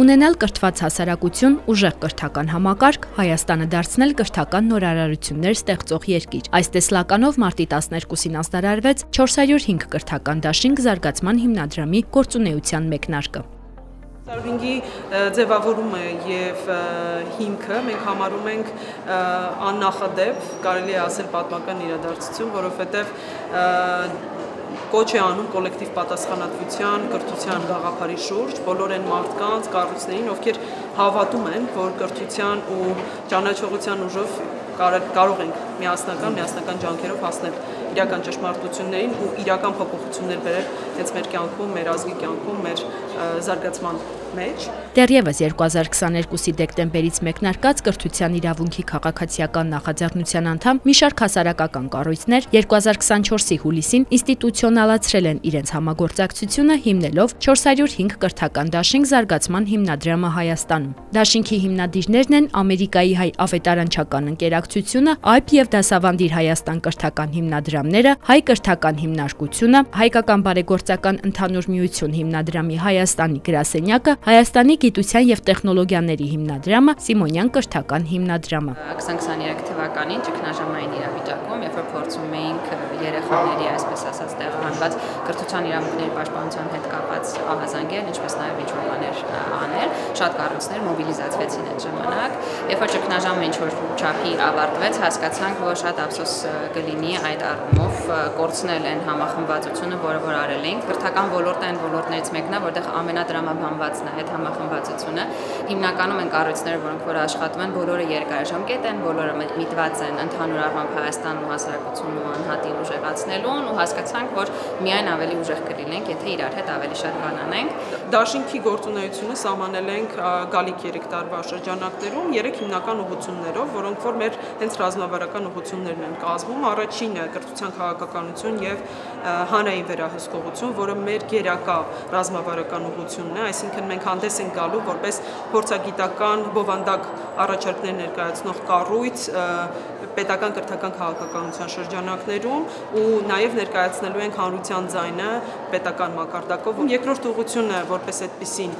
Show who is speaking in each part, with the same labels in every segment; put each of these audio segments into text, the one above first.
Speaker 1: Ունենալ կրթված հասարակություն, ուժեղ կրթական համակարգ, Հայաստանը դարձնել կրթական նորարարություններ ստեղծող երկիր։ Այս տեսլականով մարտի 12-ին ազդարարվեց 405 կրթական դաշինք զարգացման հիմնադրամի գործունեության մեկնարկը։
Speaker 2: Սարվինգի ձևավորումը եւ հիմքը մենք համարում ենք աննախադեպ, կարելի է ասել պատմական իրադարձություն, որովհետեւ կոչ է անում կոլեկտիվ պատասխանատվության, կրթության գաղափարի շուրջ բոլոր այն մարդկանց, կառույցներին, ովքեր հավատում են, որ կրթության ու ճանաչողության ուժով կարող ենք միասնական ջանքերով հասնել իրական ճշմարտություններին ու իրական փոփոխություններ բերել հենց մեր կյանքում, մեր ազգի կյանքում, մեր զարգացման մեջ։
Speaker 1: Դեռևս 2022-ի դեկտեմբերից մեկնարկած կրթության իրավունքի քաղաքացիական նախաձեռնության անդամ մի շարք հասարակական կառույցներ 2024-ի հուլիսին ինստիտուցիոնալացրել են իրենց համագործակցությունը հիմնելով 405 կրթական դաշինք զարգացման հիմնադրամը Հայաստանում։ Դաշինքի հիմնադիրներն են Ամերիկայի հայ ավետարանչական ընկերակցությունը, ԱՅՊ եւ Դասավանդիր Հայաստան կրթական հիմնադրամները, Հայ կրթական հիմնարկությունը, Հայկական բարեգործական ընդհանուր միություն հիմնադրամի Հայաստանի գրասենյակը, Հայաստանի գիտության եւ տեխնոլոգիաների հիմնադրամը, Սիմոնյան կրթական հիմնադրամը։
Speaker 3: 2023 թվականին ճգնաժամային իրավիճակում, երբ որ փորձում էինք երեխաների, այսպես ասած, տեղահանված կրթության իրավունքների պաշտպանության հետ կապված ահազանգեր, ինչպես նաեւ ինչ-որ բաներ անել, շատ կառույցներ մոբիլիզացվեցին այդ ժամանակ։ Երբ որ ճգնաժամը ինչ-որ չափի ավարտվեց, հասկացանք, որ շատ ափսոս կլինի այդ առումով կորցնել են համախմբվածությունը, որը արել ենք։ Կրթական ոլորտը այն ոլորտներից մեկն է, որտեղ ամենադրամաբանվածն է այդ համախմբվածությունը։ Հիմնականում են կառույցներ, որոնք որ աշխատում են, բոլորը երկարաժամկետ են, բոլորը միտված են ընդհանուր առմամբ Հայաստանն ու հասարակությունն ու անհատին ուժեղացնելուն ու հասկացանք, որ միայն ավելի ուժեղ կլինենք, եթե իրար հետ ավելի շատ բան անենք։
Speaker 2: Դաշինքի գործունեությունը սահմանել ենք գալիք 3 տարվա շրջանակներում 3 հիմնական ուղղություններով, որոնք որ մեր հենց ռազմավարական ուղղություններն են կազմում։ Առաջինը կրթության քաղաքականություն եւ հանրային վերահսկողություն, որը մեր գերակա ռազմավարական ուղղությունն է, այսինքն մենք հանդես ենք գալու որպես փորձագիտական բովանդակ առաջարկներ ներկայացնող կառույց պետական կրթական քաղաքականության շրջանակներում ու նաև ներկայացնելու ենք հանրության ձայնը պետական մակարդակով։ Երկրորդ ուղղությունը որպես այդպիսին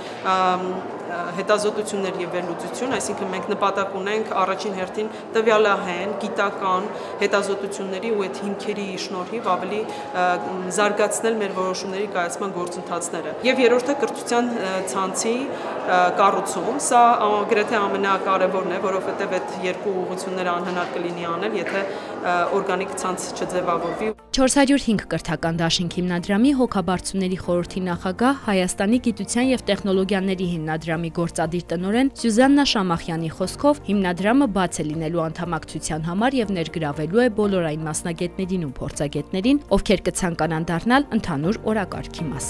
Speaker 2: հետազոտություններ եւ վերլուծություն, այսինքն մենք նպատակ ունենք առաջին հերթին տվյալահեն, գիտական հետազոտությունների ու այդ հիմքերի շնորհիվ ավելի զարգացնել մեր որոշումների կայացման գործընթացները։ Եվ երրորդը կրթության ցանցի կառուցում, սա գրեթե ամենակարևորն է, որովհետեւ այդ երկու ուղղությունները անհնար կլինի անել, եթե օրգանիկ ցանց չձևավորվի։
Speaker 1: 405 կրթական դաշինք հիմնադրամի հոգաբարձուների խորհրդի նախագահ Հայաստանի գիտության եւ տեխնոլոգիաների հիմնադրամի գործադիր տնօրեն Սյուզաննա Շամախյանի խոսքով հիմնադրամը բաց է լինելու անդամակցության համար եւ ներգրավելու է բոլոր այն մասնագետներին ու փորձագետներին, ովքեր կցանկանան դառնալ ընդհանուր օրակարգի մաս։